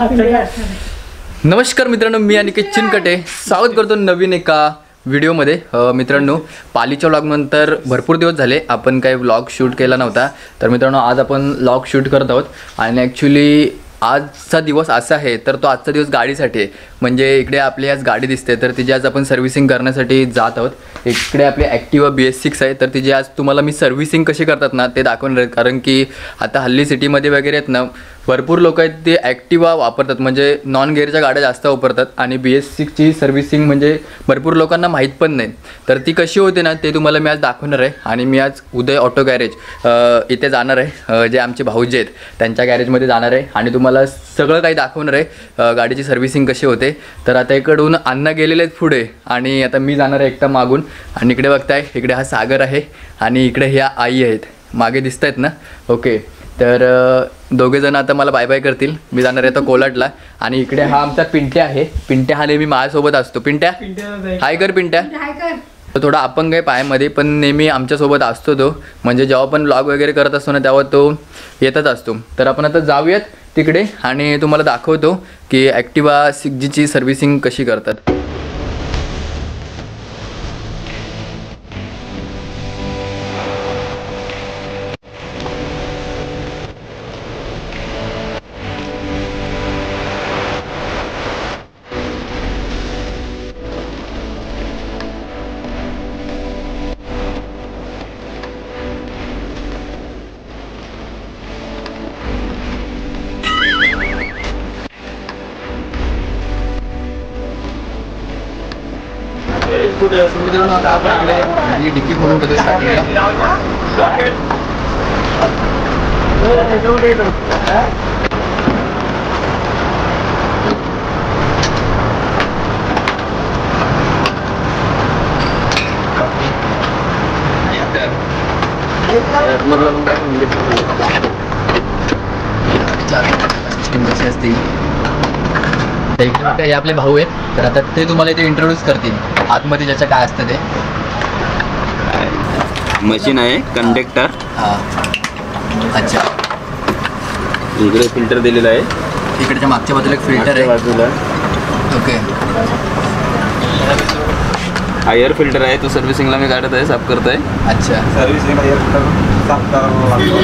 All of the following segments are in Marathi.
नमस्कार मित्रांनो, मी अनिकेत चिनकटे स्वागत करतो नवीन एका व्हिडिओमध्ये. मित्रांनो, पालीच्या व्लॉगनंतर भरपूर दिवस झाले आपण काही व्लॉग शूट केला नव्हता. तर मित्रांनो, आज आपण व्लॉग शूट करत आहोत आणि ॲक्च्युली आजचा दिवस असा आहे, तर तो आजचा दिवस गाडीसाठी आहे. म्हणजे इकडे आपली आज गाडी दिसते, तर तिची आज आपण सर्व्हिसिंग करण्यासाठी जात आहोत. इकडे आपली ॲक्टिवा BS6 आहे, तर तिची आज तुम्हाला मी सर्व्हिसिंग कशी करतात ना ते दाखवणार आहे. कारण की आता हल्ली सिटीमध्ये वगैरे आहेत ना, भरपूर लोक आहेत ते ॲक्टिवा वापरतात, म्हणजे नॉन गिअरच्या गाड्या जास्त वापरतात. आणि BS6ची सर्व्हिसिंग म्हणजे भरपूर लोकांना माहीत पण नाही. तर ती कशी होते ना ते तुम्हाला मी आज दाखवणार आहे. आणि मी आज उदय ऑटो गॅरेज इथे जाणार आहे, जे आमचे भाऊजी आहेत त्यांच्या गॅरेजमध्ये जाणार आहे आणि तुम्हाला सगळं काही दाखवणार आहे, गाडीची सर्व्हिसिंग कशी होते. तर आता इकडून अण्णा गेलेले आहेत पुढे आणि आता मी जाणार आहे एकटा मागून. आणि इकडे बघताय, इकडे हा सागर आहे आणि इकडे ह्या आई आहेत, मागे दिसत आहेत ना. ओके, तर दोघेजण आता मला बाय बाय करतील. मी जाणार आहे तर कोलाटला. आणि इकडे हा आमचा पिंट्या आहे. पिंट्या हा नेहमी माझ्यासोबत असतो. पिंट्या हाय कर. पिंट्या थोडा अपंग आहे पायामध्ये, पण नेहमी आमच्यासोबत असतो तो. म्हणजे जेव्हा पण व्लॉग वगैरे करत असतो ना तेव्हा तो येतच असतो. तर आपण आता जाऊयात तिकडे आणि तुम्हाला दाखवतो की ॲक्टिवा 6Gची सर्व्हिसिंग कशी करतात. मित्रांनो, आता आपण इकडे डिक्की खोलून घेतो स्टार्टिंगला. कशी असते हे आपले भाऊ आहेत, तर आता ते तुम्हाला इथे इंट्रोड्यूस करतील. आतमध्ये ज्याचं काय असतं ते मशीन आहे, कंडक्टर. हां, अच्छा. इकडे फिल्टर दिलेला आहे, इकडच्या मागच्या बाजूला एक फिल्टर आहे बाजूला. ओके, हा एअर फिल्टर आहे, तो सर्व्हिसिंगला मी काढत आहे, साफ करत आहे. अच्छा, सर्व्हिसिंग एअर फिल्टर साफ करावा लागतो.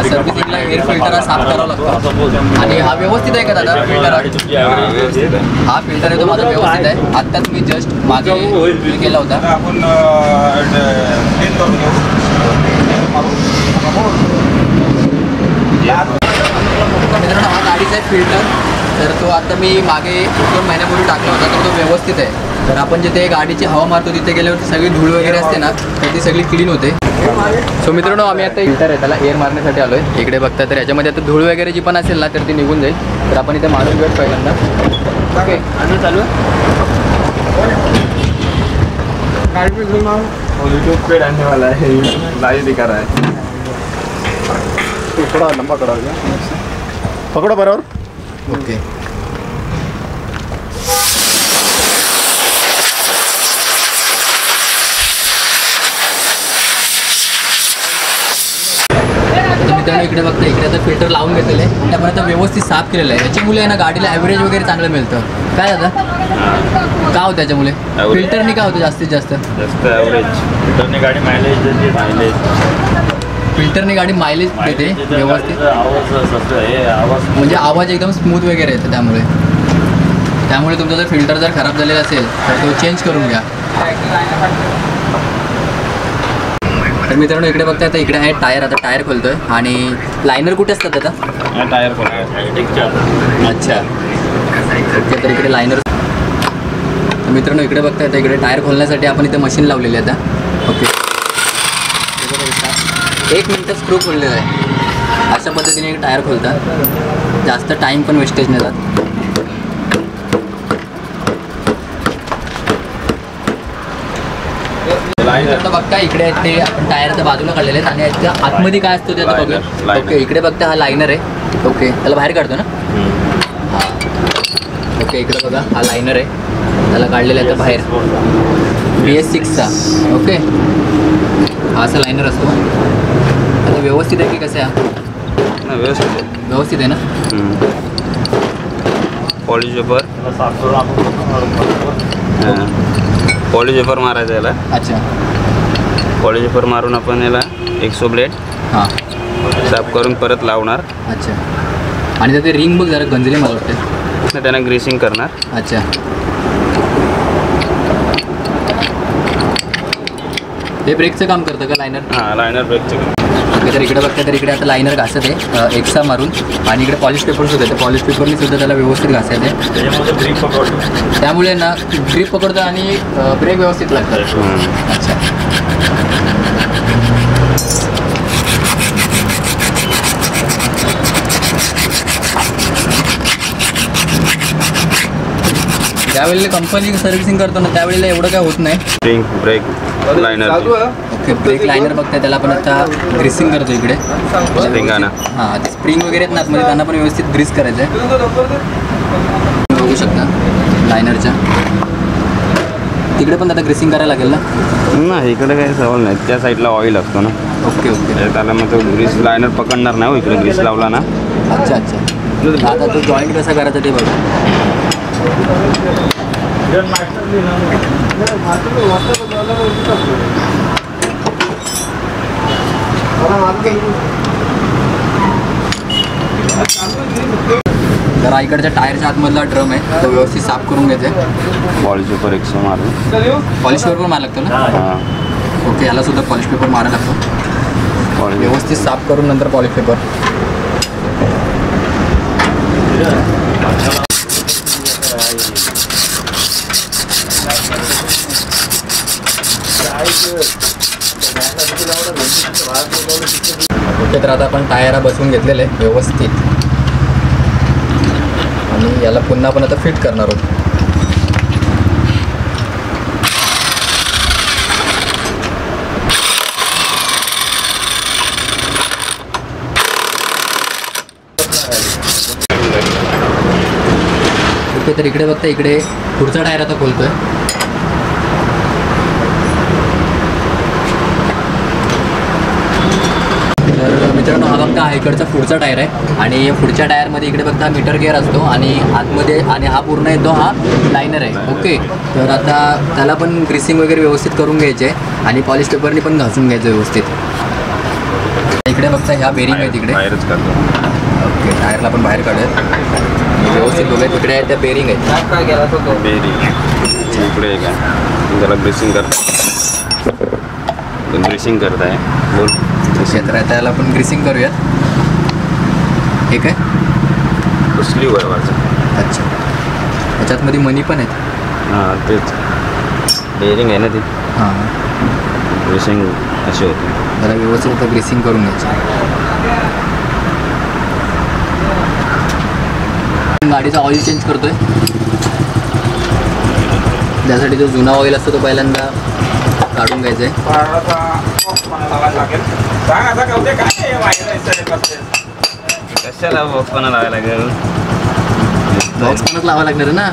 सर्व्हिसिंगला एअर फिल्टर साफ करावा लागतो. आणि हा व्यवस्थित आहे का दादा फिल्टर? हा फिल्टर आहे तो माझा व्यवस्थित आहे. आत्ताच मी जस्ट मागे केला होता. आपण मित्रांनो, हा गाडीचा आहे फिल्टर. तर तो आता मी मागे 1-2 महिन्यापूर्वी टाकला होता, तर तो व्यवस्थित आहे. तर आपण जिथे गाडीची हवा मारतो तिथे गेल्यावरती सगळी धूळ वगैरे असते ना, तर ती सगळी क्लीन होते. सो मित्रांनो, आम्ही आता फिल्टर आहे त्याला एअर मारण्यासाठी आलो आहे. इकडे बघता, तर याच्यामध्ये आता धूळ वगैरे जी पण असेल ना तर ती निघून जाईल. तर आपण इथे मारून घेऊ पहिल्यांदा. ओके, अजून चालू यूट्यूब पे डालने वाला है, लाइव दिखा रहा है. थोड़ा लंबा करा पकड़ो बराबर. ओके, मित्रांनो इकडे बघता, इकडे आता फिल्टर लावून घेतलेलं आहे आणि आपण आता व्यवस्थित साफ केलेलं आहे. याच्यामुळे आहे ना गाडीला ॲव्हरेज वगैरे चांगलं मिळतं. काय दादा का होतं त्याच्यामुळे? फिल्टरने काय होतं जास्तीत जास्त ॲव्हरेज. फिल्टरने गाडी मायलेज फिल्टरने गाडी मायलेज देते व्यवस्थित. म्हणजे आवाज एकदम स्मूथ वगैरे येतो. त्यामुळे तुमचा जर फिल्टर जर खराब झालेला असेल तर तो चेंज करून घ्या. तर मित्रांनो, इकडे बघताय तर इकडे आहे टायर. आता टायर खोलतोय. आणि लायनर कुठे असतात आता? टायर अच्छा, ओके. तर इकडे लायनर. मित्रांनो, इकडे बघताय तर इकडे टायर खोलण्यासाठी आपण इथे मशीन लावलेली आहे आता. ओके, 1 मिनिटात स्क्रू खोललेला आहे. अशा पद्धतीने एक टायर खोलतात, जास्त टाईम पण वेस्टेज नाही जात. आता बघता इकडे ते आपण टायरच्या बाजूला काढलेले आहेत आणि याच्या आतमध्ये काय असतं ते आता बघूया. ओके, इकडे बघता हा लायनर आहे. ओके, त्याला बाहेर काढतो ना. हां, ओके. इकडे बघा हा लायनर आहे, त्याला काढलेला आहे बाहेर. BS6चा. ओके, हा असा लायनर असतो. आता व्यवस्थित आहे की कसं आहे? नाही व्यवस्थित आहे. व्यवस्थित आहे ना? पॉलिश पेपर त्याला साफ करून आपण पॉलिश पेपर मारायचं याला. अच्छा. पॉलिश पेपर मारून आपण याला एक्सो ब्लेड हां. साफ करून परत लावणार. अच्छा. आणि त्याचे रिंग बघ जरा गंजले मला वाटते. नाही त्यांना ग्रीसिंग करणार. अच्छा. हे ब्रेकचं काम करतं का लायनर? हां लायनर ब्रेकचं. ओके, तर इकडे बघता तर इकडे आता लायनर घासत आहे एक्सा मारून. आणि इकडे पॉलिश पेपर सुद्धा आहे. पॉलिश पेपरने सुद्धा त्याला व्यवस्थित घासायचं आहे. त्याच्यामध्ये ब्रेक पकडतो. त्यामुळे ना ग्रीप पकडतं आणि ब्रेक व्यवस्थित लागतात. अच्छा. ज्यावेळेला कंपनी सर्व्हिसिंग करतो ना त्यावेळेला एवढं काय होत नाही. Spring break liner. Okay, break liner बघताय त्याला पण आता ग्रीसिंग करतो इकडे. स्प्रिंगाना. हां, ते स्प्रिंग वगैरे आहेत ना आतमध्ये त्यांना पण व्यवस्थित ग्रीस करायचं आहे. बघू शकता लायनरच्या तिकडे पण आता ग्रीसिंग करायला लागेल ना? नाही इकडे काही सवाल नाही. त्या साईडला ऑइल असतो ना. Okay okay. त्याला मग तो ग्रीस लायनर पकडणार नाही हो. इकडे ग्रीस लावला ना. अच्छा अच्छा. आता तो जॉईंट कसा करायचा ते बघा. जरा इकडच्या टायरच्या आतमधला ड्रम आहे तो व्यवस्थित साफ करून घ्यायचा आहे. पॉलिश पेपर एक्सो मारून. पॉलिश पेपर मारा लागतो ना? हां ओके, याला सुद्धा पॉलिश पेपर मारायला लागतो. पॉलिश व्यवस्थित साफ करून नंतर पॉलिश पेपर. ओके, तर आता आपण टायरा बसवून घेतलेले आहे व्यवस्थित आणि याला पुन्हा आपण आता फिट करणार आहोत. ओके, तर इकडे बघता इकडे पुढचा टायर आता खोलतोय. तर मित्रांनो हा बघता हा इकडचा पुढचा टायर आहे आणि पुढच्या टायरमध्ये इकडे बघता मीटर गिअर असतो आणि आतमध्ये आणि हा पूर्ण येतो हा लायनर आहे. ओके, तर आता त्याला पण ग्रीसिंग वगैरे व्यवस्थित करून घ्यायचे आणि पॉलिश पेपरनी पण घासून घ्यायचं व्यवस्थित. इकडे बघता ह्या बेरिंग आहे तिकडे. बाहेरच करतो. ओके, टायरला पण बाहेर काढूयात व्यवस्थित बघूया. तिकडे आहे त्या बेरिंग आहेत. काय गेला तो बेरिंग इकडे आहे का. त्याला ग्रीसिंग ग्रीसिंग करत आहे. बोल क्षेत्र आहे त्याला पण ग्रीसिंग करूयात. ठीक आहे. स्लीव आहे माझं. अच्छा, त्याच्यातमध्ये मनी पण आहेत. हां तेच बेरिंग आहे ना ती. हां, ग्रीसिंग अशी होती. त्याला व्यवस्थित आता ग्रीसिंग करून घ्यायचं. गाडीचा ऑइल चेंज करतोय. त्यासाठी जो जुना ऑइल असतो तो पहिल्यांदा काढून घ्यायचा आहे. कशाला बॉक्सपणा लावायला लागेल. बॉक्स पणच लावावं लागणार आहे ना.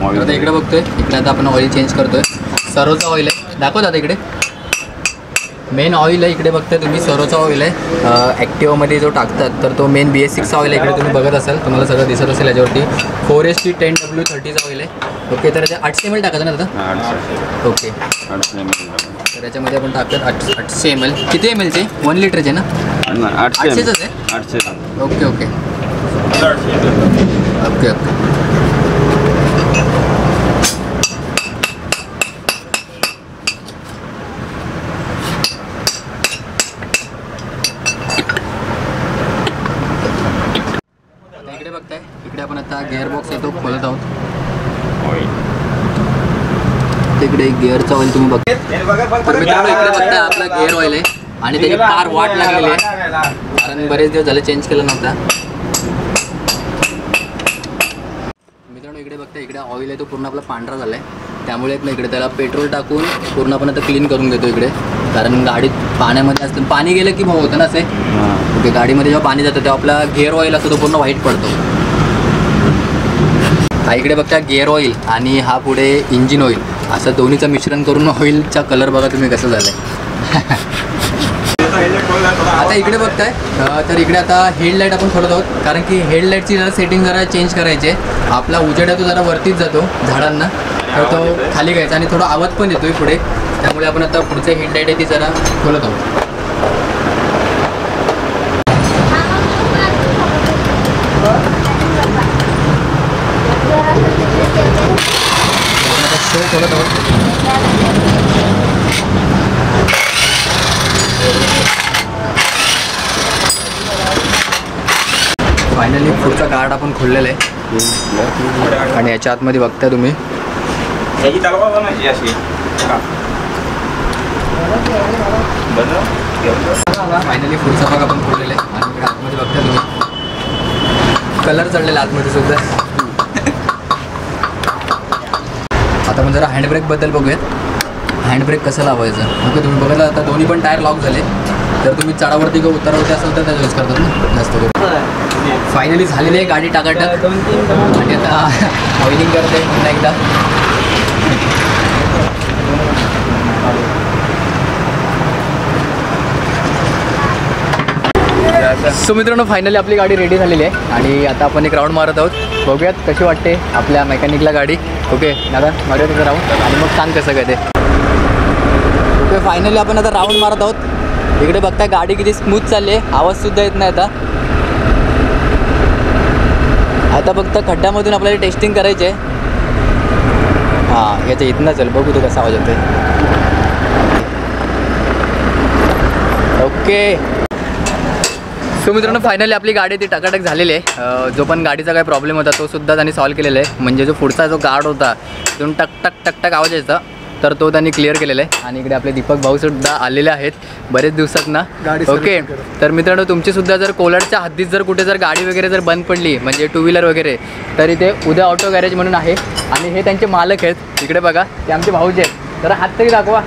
तर आता इकडे बघतोय. इकडे आता आपण ऑइल चेंज करतोय. सरोचा ऑइल आहे. दाखवत आता इकडे मेन ऑइल आहे. इकडे बघताय तुम्ही सरोचा ऑइल आहे. ॲक्टिवामध्ये जो टाकतात तर तो मेन BS6 ऑइल आहे. इकडे तुम्ही बघत असाल तुम्हाला सगळं दिसत असेल याच्यावरती. 4ST 10W30चा ऑइल आहे. ओके, तर याच्या 800 ml टाकायचं ना आता. Okay, 800 ml. तर याच्यामध्ये आपण टाकतात 800 ml. किती ml चे? 1 लिटरचे ना? 800च आहे. 800. Okay okay okay okay. इकडे बघताय इकडे आपण आता गिअर बॉक्स आहे तो खोलत आहोत. तिकडे गिअरचा ऑइल तुम्ही बघता. तर मित्रांनो इकडे बघता आपला गिअर ऑइल आहे आणि त्याची फार वाट लागलेली आहे कारण बरेच दिवस झाले चेंज केला नव्हता. मित्रांनो इकडे बघता इकडे ऑइल आहे तो पूर्ण आपला पांढरा झाला आहे. त्यामुळे ना इकडे त्याला पेट्रोल टाकून पूर्ण आपण आता क्लीन करून घेतो इकडे. कारण गाडीत पाण्यामध्ये असतं पाणी गेलं की मग होतं ना असे. ओके, गाडीमध्ये जेव्हा पाणी जातं तेव्हा आपला गिअर ऑइल असतो तो पूर्ण व्हाईट पडतो. हा इकडे बघता गिअर ऑइल आणि हा पुढे इंजिन ऑइल असं दोन्हीचं मिश्रण करून ऑइलचा कलर बघा तुम्ही कसं झालं आहे. आता इकडे बघताय तर इकडे आता हेडलाईट आपण खोलत आहोत, कारण की हेडलाईटची जरा सेटिंग जरा चेंज करायची आहे. आपला उजेड आहे तो जरा वरतीच जातो झाडांना, तर तो खाली घ्यायचा आणि थोडा आवाज पण येतोय पुढे, त्यामुळे आपण आता पुढचे हेडलाईट आहे ती जरा खोलत आहोत. शो खोलत आहोत. फायनली पुढचा गार्ड आपण खोललेला आहे आणि याच्या आतमध्ये बघताय तुम्ही याची चालवा बनवायची अशी फायनली पुढचा भाग आपण खोललेला आहे आणि इकडे आतमध्ये बघताय तुम्ही कलर चढलेला आतमध्ये सुद्धा. आता आपण जरा हँडब्रेकबद्दल बघूयात. हँडब्रेक कसं लावायचं. ओके, तुम्ही बघायला आता दोन्ही पण टायर लॉक झाले, तर तुम्ही चढावरती किंवा उतारावरती असेल तर त्याचा यूज करतात ना जास्त करून. फायनली झालेली आहे गाडी टाकाटाक आणि आता ऑइलिंग करते पुन्हा एकदा. सो मित्रांनो, फायनली आपली गाडी रेडी झालेली आहे आणि आता आपण एक राऊंड मारत आहोत. बघूयात कशी वाटते आपल्या मेकॅनिकला गाडी. ओके दादा, मारूया तिथं राऊंड आणि मग सांग कसं काय ते. ओके, फायनली आपण आता राऊंड मारत आहोत. इकडे बघताय गाडी किती स्मूथ चालली आहे, आवाजसुद्धा येत नाही. आता फक्त खड्ड्यामधून आपल्याला टेस्टिंग करायची आहे. हां, याच्या इथनं चल, बघू तो कसा आवाज येतोय. ओके, सो मित्रांनो, फायनली आपली गाडी ती टकाटक झालेली आहे. जो पण गाडीचा काय प्रॉब्लेम होता तो सुद्धा त्यांनी सॉल्व्ह केलेला आहे. म्हणजे जो पुढचा जो गार्ड होता तिथून टक टक टक टक आवाज यायचा, तर तो त्यांनी क्लिअर केलेला आहे. आणि इकडे आपले दीपक भाऊ सुद्धा आलेले आहेत बरेच दिवसात ना. ओके, तर मित्रांनो, तुमची सुद्धा जर कोलाडच्या हद्दीत जर कुठे जर गाडी वगैरे जर बंद पडली, म्हणजे टू व्हीलर वगैरे, तर इथे उद्या ऑटो गॅरेज म्हणून आहे आणि हे त्यांचे मालक आहेत. इकडे बघा, ते आमचे भाऊजी आहेत. तर हात तरी दाखवा.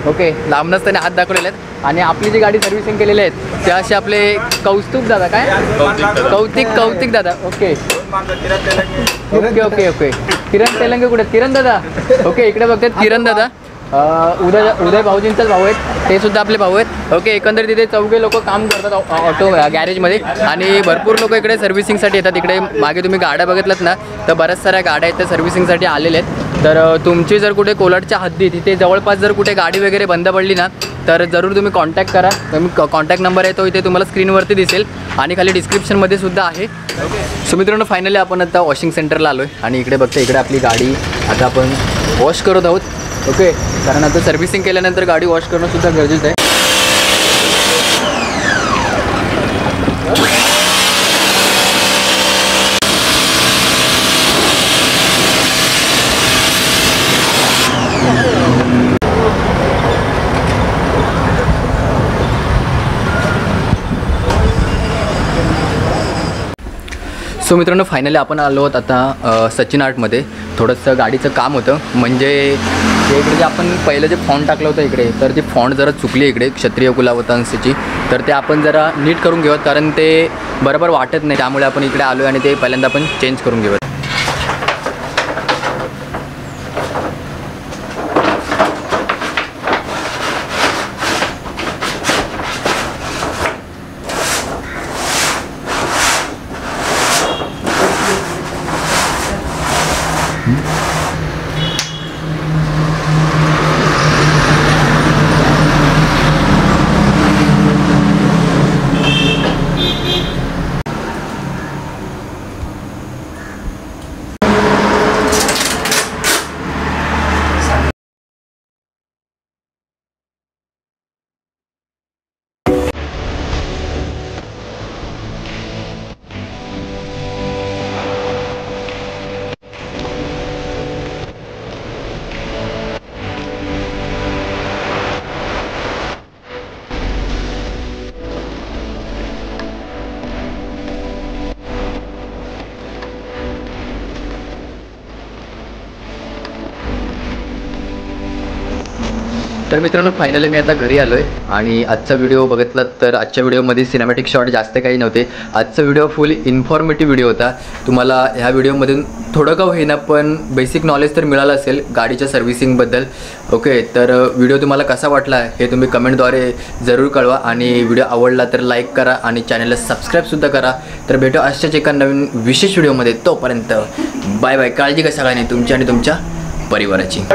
ओके, लांबनच त्याने हात दाखवलेले आहेत. आणि आपली जी गाडी सर्व्हिसिंग केलेली आहेत ते असे आपले कौस्तुभ दादा, काय कौतिक दादा. ओके ओके ओके ओके किरण तेलंगे कुठे? किरण दादा. ओके, इकडे बघतात किरण दादा. उदय भाऊजींचाच भाऊ आहेत, ते सुद्धा आपले भाऊ आहेत. ओके, एकंदरीत तिथे चौघे लोक काम करतात ऑटो गॅरेजमध्ये आणि भरपूर लोक इकडे सर्व्हिसिंगसाठी येतात. इकडे मागे तुम्ही गाड्या बघितल्यात ना, तर बऱ्याच साऱ्या गाड्या आहेत त्या सर्व्हिसिंगसाठी आलेल्या आहेत. तर तुमची जर कुठे कोलाडच्या हद्दीत इथे जवळपास जर कुठे गाडी वगैरे बंद पडली ना, तर जरूर तुम्ही कॉन्टॅक्ट करा. तुम्ही कॉन्टॅक्ट नंबर आहे तो इथे तुम्हाला स्क्रीनवरती दिसेल आणि खाली डिस्क्रिप्शनमध्ये सुद्धा आहे. सो मित्रांनो, फायनली आपण आता वॉशिंग सेंटरला आलो आहे आणि इकडे बघता, इकडे आपली गाडी आता आपण वॉश करत आहोत. ओके, कारण आता सर्व्हिसिंग केल्यानंतर गाडी वॉश करणं सुद्धा गरजेचं आहे. सो मित्रांनो, फायनली आपण आलो आहोत आता सचिन आर्टमध्ये. थोडंसं गाडीचं काम होतं, म्हणजे इकडे जे आपण पहिलं जे फॉन्ट टाकलं होतं इकडे, तर ती फॉन्ट जरा चुकली इकडे क्षत्रिय कुलावतांशीची. तर ते आपण जरा नीट करून घेऊयात, कारण ते बरोबर वाटत नाही. त्यामुळे आपण इकडे आलो आहे आणि ते पहिल्यांदा आपण चेंज करून घेऊयात. तर मित्रांनो फायनली मी आता घरी आलो आहे आणि आजचा व्हिडिओ बघितला तर आजच्या व्हिडिओमध्ये सिनेमॅटिक शॉट जास्त काही नव्हते. आजचा व्हिडिओ फुल इन्फॉर्मेटिव्ह व्हिडिओ होता. तुम्हाला ह्या व्हिडिओमधून थोडं का होईना पण बेसिक नॉलेज तर मिळालं असेल गाडीच्या सर्व्हिसिंगबद्दल. ओके, तर व्हिडिओ तुम्हाला कसा वाटला हे तुम्ही कमेंटद्वारे जरूर कळवा आणि व्हिडिओ आवडला तर लाईक करा आणि चॅनलला सबस्क्राईबसुद्धा करा. तर भेटू अशाच एका नवीन विशेष व्हिडिओमध्ये. तोपर्यंत बाय बाय. काळजी घ्या सगळ्यांनी तुमची आणि तुमच्या परिवाराची.